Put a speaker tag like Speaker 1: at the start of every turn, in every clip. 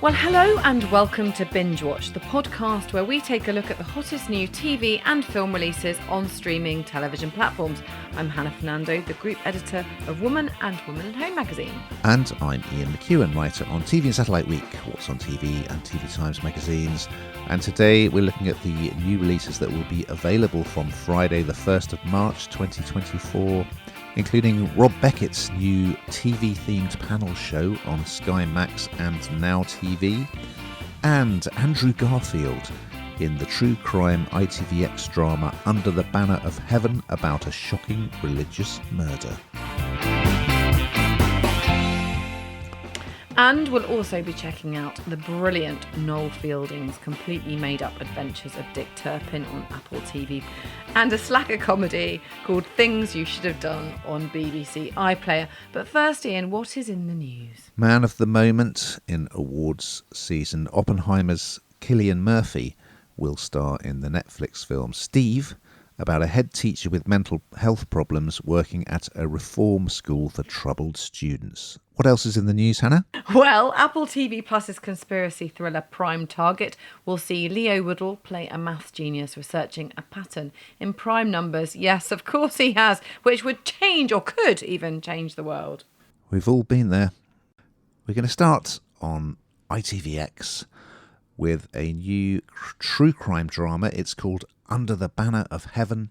Speaker 1: Well, hello and welcome to Binge Watch, the podcast where we take a look at the hottest new TV and film releases on streaming television platforms. I'm Hannah Fernando, the group editor of Woman and Woman at Home magazine.
Speaker 2: And I'm Ian McEwen, writer on TV and Satellite Week, What's on TV and TV Times magazines. And today we're looking at the new releases that will be available from Friday the 1st of March 2024, including Rob Beckett's new TV-themed panel show on Sky Max and Now TV, and Andrew Garfield in the true crime ITVX drama Under the Banner of Heaven about a shocking religious murder.
Speaker 1: And we'll also be checking out the brilliant Noel Fielding's completely made-up adventures of Dick Turpin on Apple TV, and a slacker comedy called Things You Should Have Done on BBC iPlayer. But first, Ian, what is in the news?
Speaker 2: Man of the moment in awards season, Oppenheimer's Cillian Murphy will star in the Netflix film Steve, about a head teacher with mental health problems working at a reform school for troubled students. What else is in the news, Hannah?
Speaker 1: Well, Apple TV Plus's conspiracy thriller Prime Target will see Leo Woodall play a maths genius researching a pattern in prime numbers. Yes, of course he has, which would change, or could even change, the world.
Speaker 2: We've all been there. We're going to start on ITVX with a new true crime drama. It's called Under the Banner of Heaven.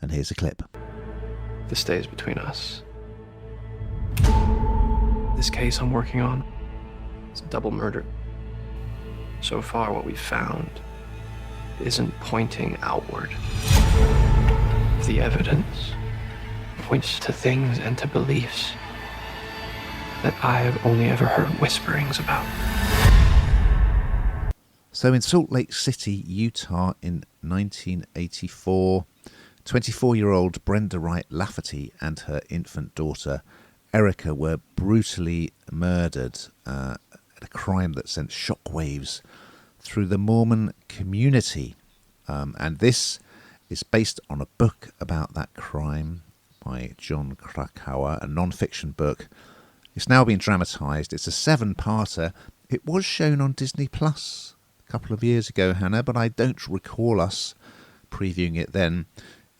Speaker 2: And here's a clip.
Speaker 3: This stays between us. This case I'm working on is a double murder. So far, what we've found isn't pointing outward. The evidence points to things and to beliefs that I have only ever heard whisperings about.
Speaker 2: So in Salt Lake City, Utah in 1984, 24-year-old Brenda Wright Lafferty and her infant daughter Erica were brutally murdered at a crime that sent shockwaves through the Mormon community. And this is based on a book about that crime by John Krakauer, a non-fiction book. It's now been dramatised. It's a 7-parter. It was shown on Disney Plus a couple of years ago, Hannah, but I don't recall us previewing it then.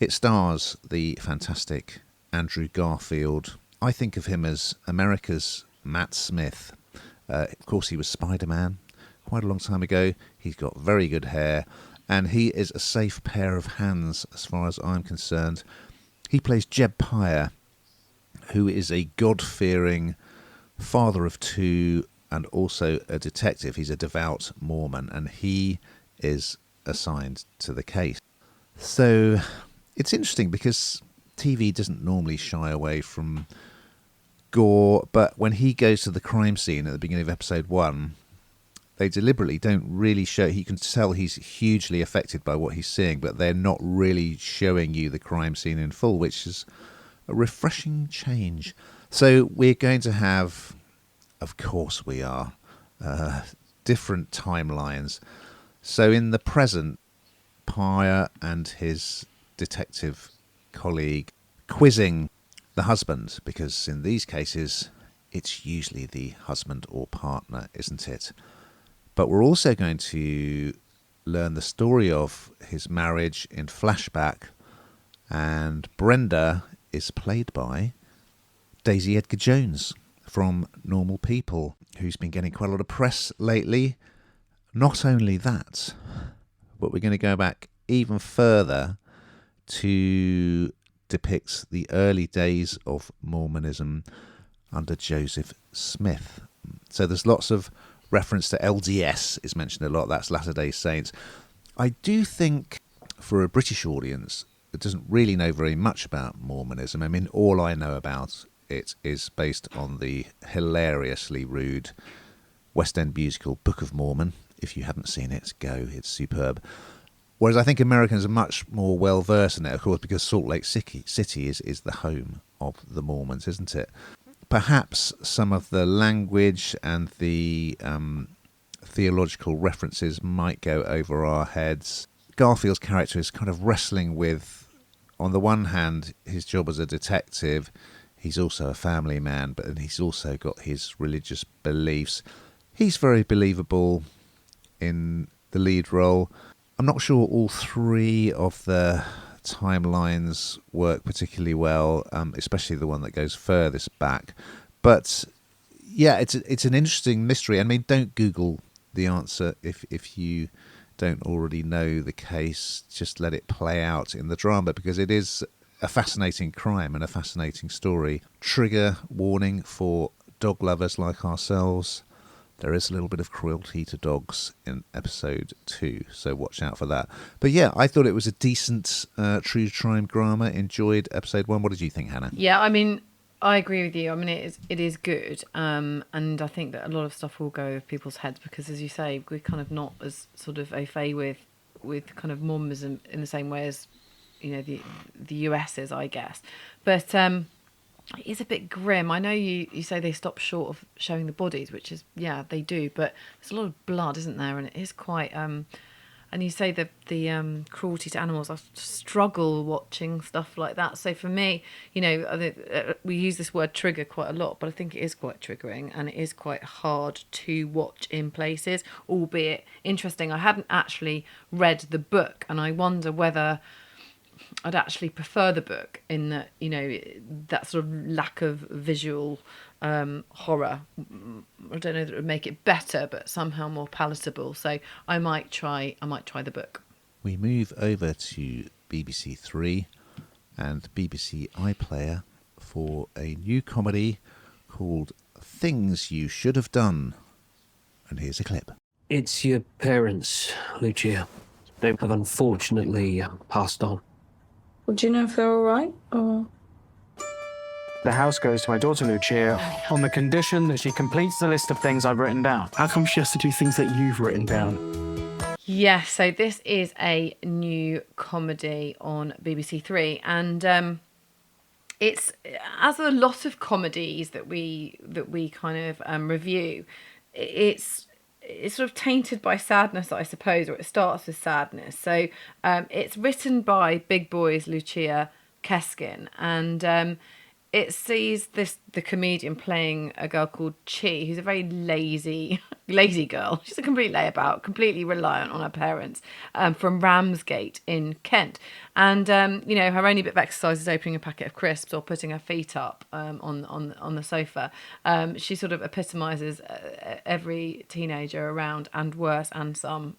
Speaker 2: It stars the fantastic Andrew Garfield. I think of him as America's Matt Smith. Of course, he was Spider-Man quite a long time ago. He's got very good hair, and he is a safe pair of hands as far as I'm concerned. He plays Jeb Pyre, who is a God-fearing father of 2 and also a detective. He's a devout Mormon, and he is assigned to the case. So it's interesting because TV doesn't normally shy away from gore, but when he goes to the crime scene at the beginning of episode 1, they deliberately don't really show. You can tell he's hugely affected by what he's seeing, but they're not really showing you the crime scene in full, which is a refreshing change. So we're going to have, of course we are, different timelines. So in the present, Pyre and his detective colleague quizzing the husband, because in these cases it's usually the husband or partner, isn't it? But we're also going to learn the story of his marriage in flashback, and Brenda is played by Daisy Edgar Jones from Normal People, who's been getting quite a lot of press lately. Not only that, but we're going to go back even further to depict the early days of Mormonism under Joseph Smith. So there's lots of reference to LDS is mentioned a lot. That's Latter-day Saints. I do think for a British audience that doesn't really know very much about Mormonism, I mean, all I know about it is based on the hilariously rude West End musical Book of Mormon. If you haven't seen it, go. It's superb. Whereas I think Americans are much more well-versed in it, of course, because Salt Lake City is the home of the Mormons, isn't it? Perhaps some of the language and the theological references might go over our heads. Garfield's character is kind of wrestling with, on the one hand, his job as a detective. He's also a family man, but he's also got his religious beliefs. He's very believable in the lead role. I'm not sure all three of the timelines work particularly well, especially the one that goes furthest back. But yeah, it's an interesting mystery. I mean, don't Google the answer if you don't already know the case. Just let it play out in the drama, because it is a fascinating crime and a fascinating story. Trigger warning for dog lovers like ourselves. There is a little bit of cruelty to dogs in episode 2, so watch out for that. But yeah, I thought it was a decent true crime drama. Enjoyed episode 1. What did you think, Hannah?
Speaker 1: Yeah, I mean, I agree with you. I mean, it is good, and I think that a lot of stuff will go over people's heads because, as you say, we're kind of not as sort of au fait with kind of Mormonism in the same way as, you know, the US is, I guess. But it is a bit grim. I know you say they stop short of showing the bodies, which is, yeah, they do, but there's a lot of blood, isn't there? And it is quite and you say that the cruelty to animals, I struggle watching stuff like that. So for me, you know, we use this word trigger quite a lot, but I think it is quite triggering and it is quite hard to watch in places, albeit interesting. I hadn't actually read the book, and I wonder whether I'd actually prefer the book in that, you know, that sort of lack of visual horror. I don't know that it would make it better, but somehow more palatable. So I might try the book.
Speaker 2: We move over to BBC 3 and BBC iPlayer for a new comedy called Things You Should Have Done. And here's a clip.
Speaker 4: It's your parents, Lucia. They have unfortunately passed on.
Speaker 5: Well, do you know if they're all right, or...?
Speaker 6: The house goes to my daughter Lucia on the condition that she completes the list of things I've written down.
Speaker 7: How come she has to do things that you've written down?
Speaker 1: Yes, so this is a new comedy on BBC 3, and it's, as a lot of comedies that we kind of review, it's sort of tainted by sadness, I suppose, or it starts with sadness. So it's written by Big Boy's Lucia Keskin, and it sees the comedian playing a girl called Chi, who's a very lazy girl. She's a complete layabout, completely reliant on her parents, from Ramsgate in Kent. And you know, her only bit of exercise is opening a packet of crisps or putting her feet up on the sofa. She sort of epitomises every teenager around, and worse, and some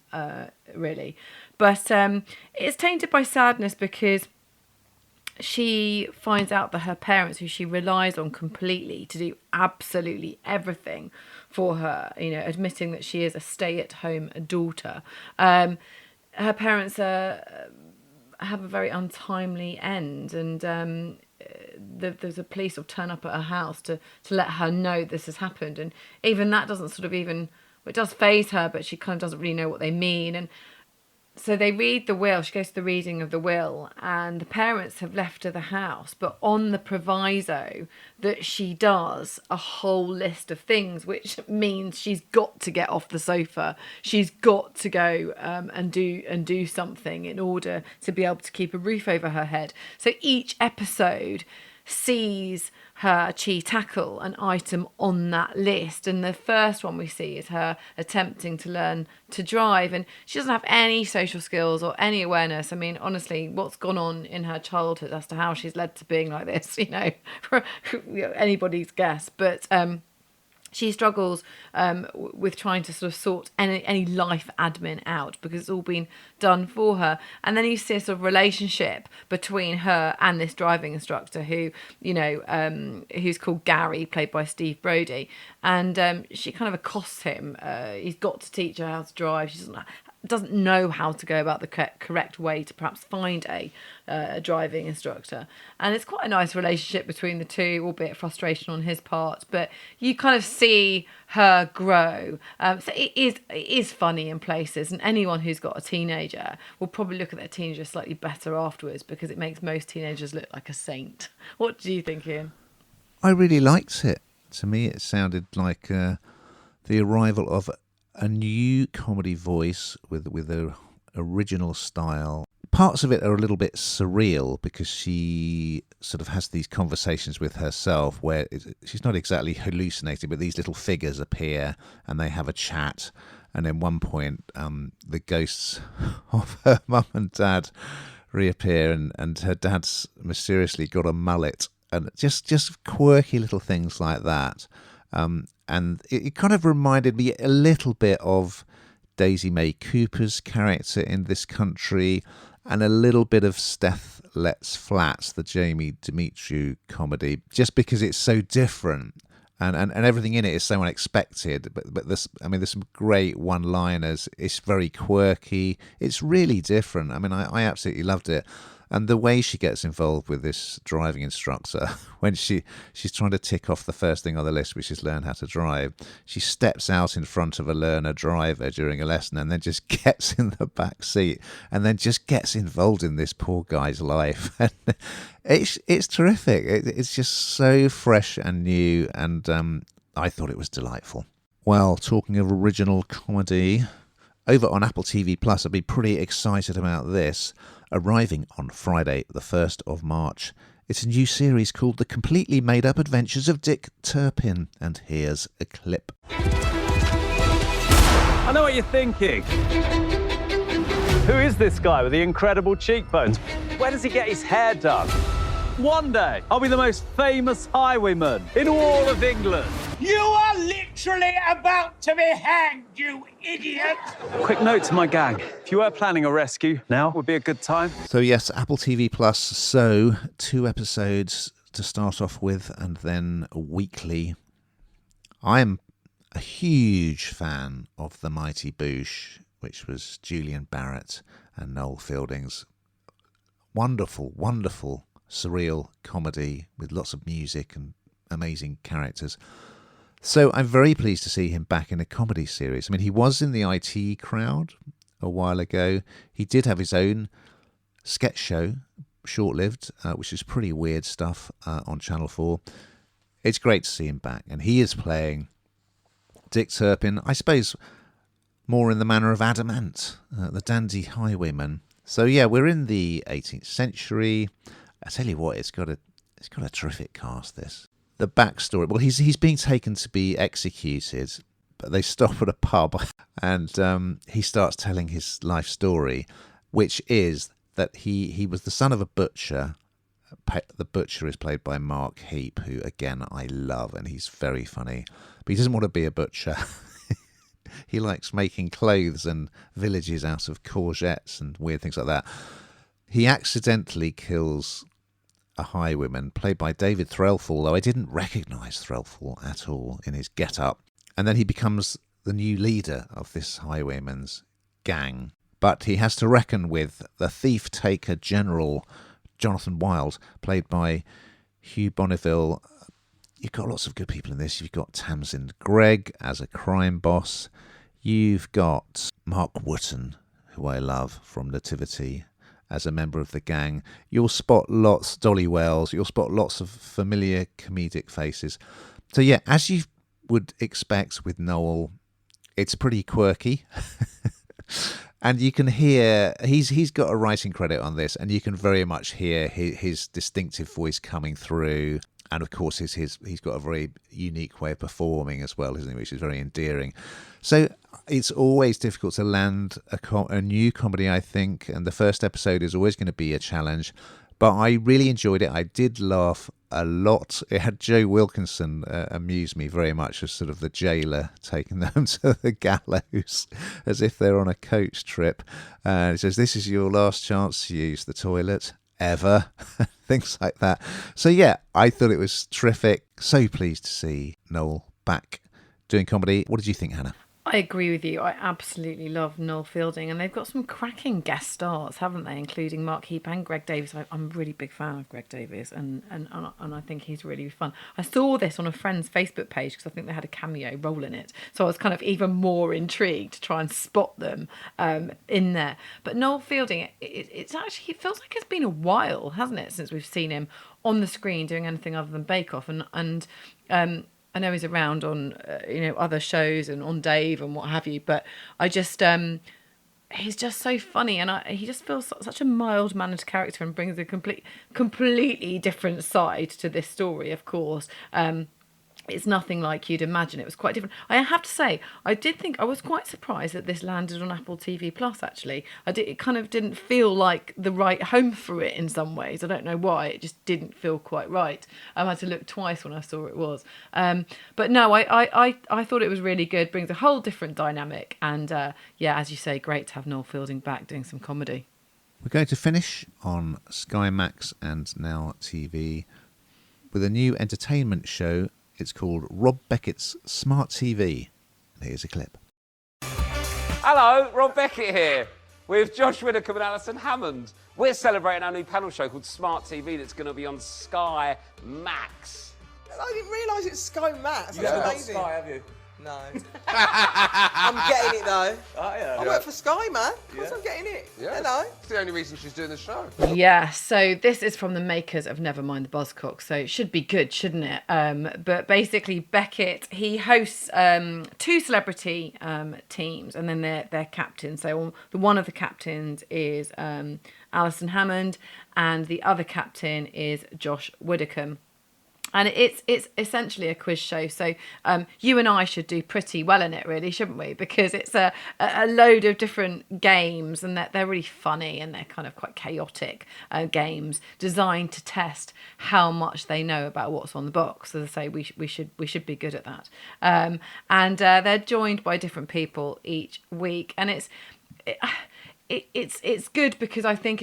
Speaker 1: really. But it's tainted by sadness because she finds out that her parents, who she relies on completely to do absolutely everything for her, you know, admitting that she is a stay-at-home daughter, her parents have a very untimely end, and there's a police will turn up at her house to let her know this has happened, and even that doesn't sort of even, it does faze her, but she kind of doesn't really know what they mean. And so they read the will. She goes to the reading of the will, and the parents have left her the house, but on the proviso that she does a whole list of things, which means she's got to get off the sofa. She's got to go and do something in order to be able to keep a roof over her head. So each episode sees her tackle an item on that list, and the first one we see is her attempting to learn to drive, and she doesn't have any social skills or any awareness. I mean, honestly, what's gone on in her childhood as to how she's led to being like this, you know, anybody's guess. But she struggles with trying to sort of sort any life admin out because it's all been done for her. And then you see a sort of relationship between her and this driving instructor who, you know, who's called Gary, played by Steve Brodie. And she kind of accosts him. He's got to teach her how to drive. She doesn't know how to go about the correct way to perhaps find a driving instructor. And it's quite a nice relationship between the two, albeit frustration on his part, but you kind of see her grow. So it is funny in places, and anyone who's got a teenager will probably look at their teenager slightly better afterwards because it makes most teenagers look like a saint. What do you think, Ian?
Speaker 2: I really liked it. To me, it sounded like the arrival of a new comedy voice with an original style. Parts of it are a little bit surreal because she sort of has these conversations with herself where she's not exactly hallucinating, but these little figures appear and they have a chat. And at one point, the ghosts of her mum and dad reappear, and her dad's mysteriously got a mullet, and just quirky little things like that. And it kind of reminded me a little bit of Daisy May Cooper's character in This Country, and a little bit of Steph Lets Flats, the Jamie Demetriou comedy, just because it's so different. And everything in it is so unexpected, but there's some great one-liners. It's very quirky. It's really different. I mean, I absolutely loved it. And the way she gets involved with this driving instructor, when she's trying to tick off the first thing on the list, which is learn how to drive, she steps out in front of a learner driver during a lesson and then just gets in the back seat and then just gets involved in this poor guy's life. And it's terrific. It's just so fresh and new, and I thought it was delightful. Well, talking of original comedy, over on Apple TV Plus, I'd be pretty excited about this. Arriving on Friday, the 1st of March. It's a new series called The Completely Made Up Adventures of Dick Turpin. And here's a clip.
Speaker 8: I know what you're thinking. Who is this guy with the incredible cheekbones? Where does he get his hair done? One day, I'll be the most famous highwayman in all of England.
Speaker 9: You are literally about to be hanged, you idiot!
Speaker 8: Quick note to my gang. If you were planning a rescue, now would be a good time.
Speaker 2: So yes, Apple TV Plus. So 2 episodes to start off with, and then weekly. I am a huge fan of The Mighty Boosh, which was Julian Barrett and Noel Fielding's wonderful, wonderful, surreal comedy with lots of music and amazing characters. So I'm very pleased to see him back in a comedy series. I mean, he was in the IT Crowd a while ago. He did have his own sketch show, short-lived, which is pretty weird stuff on Channel 4. It's great to see him back. And he is playing Dick Turpin, I suppose, more in the manner of Adamant, the dandy highwayman. So yeah, we're in the 18th century. I tell you what, it's got a terrific cast, this. The backstory, well, he's being taken to be executed, but they stop at a pub and he starts telling his life story, which is that he was the son of a butcher. The butcher is played by Mark Heap, who, again, I love, and he's very funny. But he doesn't want to be a butcher. He likes making clothes and villages out of courgettes and weird things like that. He accidentally kills a highwayman played by David Threlfall, though I didn't recognise Threlfall at all in his get-up. And then he becomes the new leader of this highwayman's gang. But he has to reckon with the thief-taker general Jonathan Wild, played by Hugh Bonneville. You've got lots of good people in this. You've got Tamsin Gregg as a crime boss. You've got Mark Wootton, who I love, from Nativity, as a member of the gang. You'll spot lots, Dolly Wells, you'll spot lots of familiar comedic faces. So yeah, as you would expect with Noel, it's pretty quirky. And you can hear, he's got a writing credit on this, and you can very much hear his distinctive voice coming through. And of course, he's got a very unique way of performing as well, isn't he? Which is very endearing. So it's always difficult to land a new comedy, I think. And the first episode is always going to be a challenge. But I really enjoyed it. I did laugh a lot. It had Joe Wilkinson amuse me very much as sort of the jailer taking them to the gallows as if they're on a coach trip. And he says, "This is your last chance to use the toilet ever." Things like that. So yeah, I thought it was terrific. So pleased to see Noel back doing comedy. What did you think, Hannah?
Speaker 1: I agree with you. I absolutely love Noel Fielding, and they've got some cracking guest stars, haven't they? Including Mark Heap and Greg Davies. I'm a really big fan of Greg Davies, and I think he's really fun. I saw this on a friend's Facebook page because I think they had a cameo role in it, so I was kind of even more intrigued to try and spot them in there. But Noel Fielding, it feels like it's been a while, hasn't it, since we've seen him on the screen doing anything other than Bake Off, and I know he's around on other shows and on Dave and what have you, but I just he's just so funny, and he just feels such a mild-mannered character and brings a completely different side to this story, of course. It's nothing like you'd imagine. It was quite different. I have to say, I was quite surprised that this landed on Apple TV Plus, actually. It kind of didn't feel like the right home for it in some ways. I don't know why. It just didn't feel quite right. I had to look twice when I saw it was. But no, I thought it was really good. Brings a whole different dynamic. And as you say, great to have Noel Fielding back doing some comedy.
Speaker 2: We're going to finish on Sky Max and Now TV with a new entertainment show. It's called Rob Beckett's Smart TV. Here's a clip.
Speaker 10: Hello, Rob Beckett here with Josh Widdicombe and Alison Hammond. We're celebrating our new panel show called Smart TV that's going to be on Sky Max.
Speaker 11: I didn't realise it's Sky Max.
Speaker 10: You
Speaker 11: That's
Speaker 10: haven't got
Speaker 11: amazing.
Speaker 10: Sky, have you?
Speaker 11: No. I'm getting it though.
Speaker 10: Oh, yeah.
Speaker 11: I work for Sky, man. Of course I'm getting it.
Speaker 10: Yeah.
Speaker 11: Hello.
Speaker 10: It's the only reason she's doing the show.
Speaker 1: Yeah, so this is from the makers of Nevermind the Buzzcock, so it should be good, shouldn't it? But basically, Beckett, he hosts 2 celebrity teams, and then their captains. So one of the captains is Alison Hammond, and the other captain is Josh Widdicombe. And it's essentially a quiz show, so you and I should do pretty well in it, really, shouldn't we? Because it's a load of different games, and they're really funny, and they're kind of quite chaotic games designed to test how much they know about what's on the box. As I say, we should be good at that. And they're joined by different people each week, and it's good because I think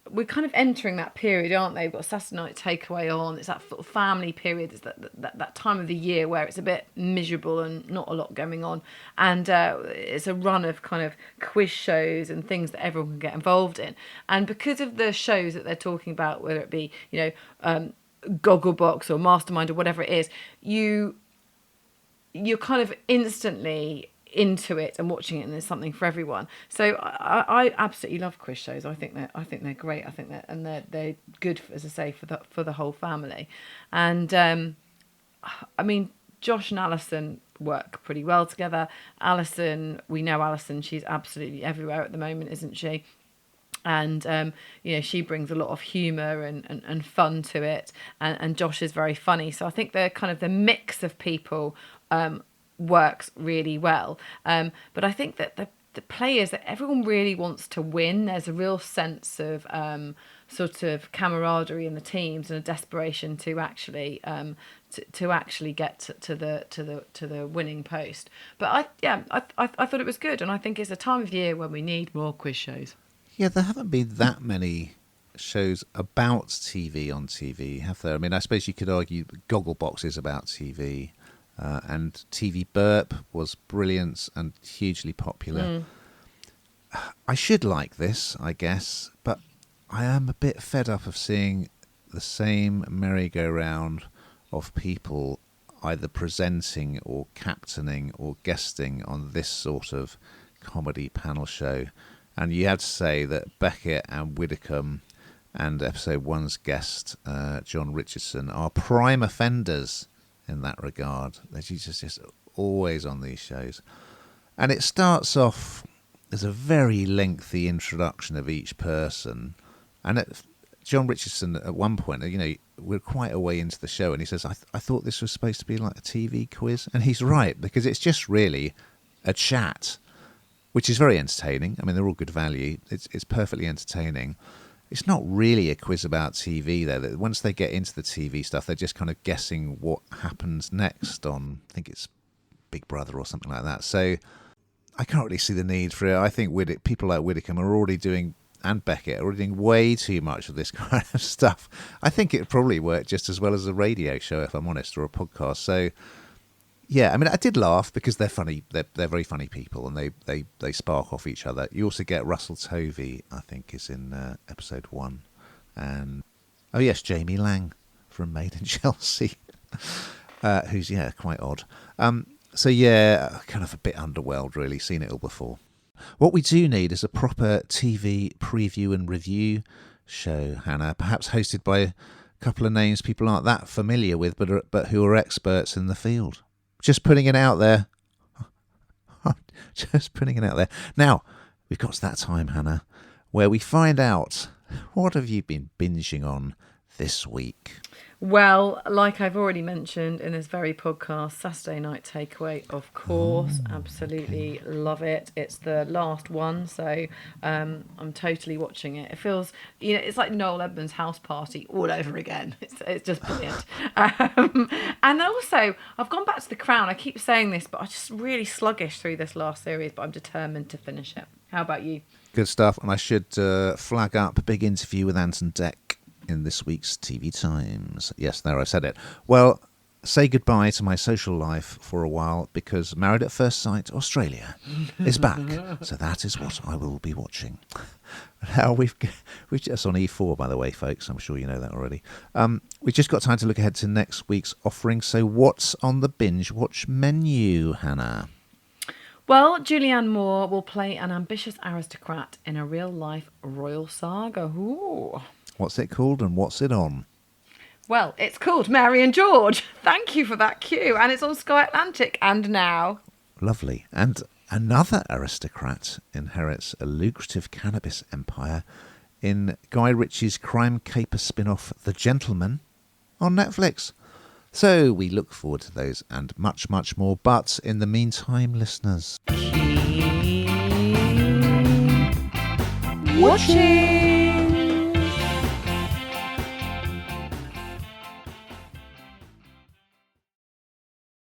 Speaker 1: we're kind of entering that period, aren't they? We've got Saturday Night Takeaway on. It's that sort of family period. It's that time of the year where it's a bit miserable and not a lot going on. And it's a run of kind of quiz shows and things that everyone can get involved in. And because of the shows that they're talking about, whether it be, Gogglebox or Mastermind or whatever it is, you're kind of instantly into it and watching it, and there's something for everyone. So I absolutely love quiz shows. I think they're great. I think they're good, as I say, for the whole family. And I mean, Josh and Alison work pretty well together. We know Alison, she's absolutely everywhere at the moment, isn't she? And she brings a lot of humour and fun to it, and Josh is very funny. So I think they're kind of the mix of people works really well. But I think that the players, that everyone really wants to win. There's a real sense of sort of camaraderie in the teams and a desperation to actually get to the winning post. But I thought it was good, and I think it's a time of year when we need more quiz shows.
Speaker 2: Yeah, there haven't been that many shows about TV on TV, have there? I mean, I suppose you could argue Gogglebox is about TV. And TV Burp was brilliant and hugely popular. I should like this, I guess, but I am a bit fed up of seeing the same merry-go-round of people either presenting or captaining or guesting on this sort of comedy panel show. And you have to say that Beckett and Widdicombe and episode 1's guest, John Richardson, are prime offenders in that regard. They're just always on these shows. And it starts off as a very lengthy introduction of each person. And John Richardson, at one point, we're quite a way into the show, and he says, I thought this was supposed to be like a TV quiz. And he's right, because it's just really a chat, which is very entertaining. I mean, they're all good value. It's perfectly entertaining. It's not really a quiz about TV, though. That once they get into the TV stuff, they're just kind of guessing what happens next on, I think it's Big Brother or something like that. So I can't really see the need for it. I think people like Widdicombe are already doing, and Beckett, are already doing way too much of this kind of stuff. I think it probably worked just as well as a radio show, if I'm honest, or a podcast. So, yeah, I mean, I did laugh because they're funny. They're very funny people, and they spark off each other. You also get Russell Tovey, I think, is in episode 1, and oh yes, Jamie Lang from Made in Chelsea, who's quite odd. So yeah, kind of a bit underwhelmed, really. Seen it all before. What we do need is a proper TV preview and review show, Hannah, perhaps hosted by a couple of names people aren't that familiar with, but who are experts in the field. Just putting it out there. Just putting it out there. Now, we've got to that time, Hannah, where we find out what have you been binging on this week.
Speaker 1: Well, like I've already mentioned in this very podcast, Saturday Night Takeaway, of course, absolutely love it. It's the last one, so I'm totally watching it. It feels, it's like Noel Edmonds' House Party all over again. It's just brilliant. And also, I've gone back to The Crown. I keep saying this, but I'm just really sluggish through this last series, but I'm determined to finish it. How about you?
Speaker 2: Good stuff. And I should flag up a big interview with Anton Deck in this week's TV Times. Yes, there, I said it. Well, say goodbye to my social life for a while because Married at First Sight Australia is back. So that is what I will be watching. Now we've just on E4, by the way, folks. I'm sure you know that already. We've just got time to look ahead to next week's offering. So what's on the binge watch menu, Hannah?
Speaker 1: Well, Julianne Moore will play an ambitious aristocrat in a real-life royal saga. Ooh.
Speaker 2: What's it called and what's it on?
Speaker 1: Well, it's called Mary and George. Thank you for that cue. And it's on Sky Atlantic and now.
Speaker 2: Lovely. And another aristocrat inherits a lucrative cannabis empire in Guy Ritchie's crime caper spin-off The Gentleman on Netflix. So we look forward to those and much, much more. But in the meantime, listeners,
Speaker 1: keep watching.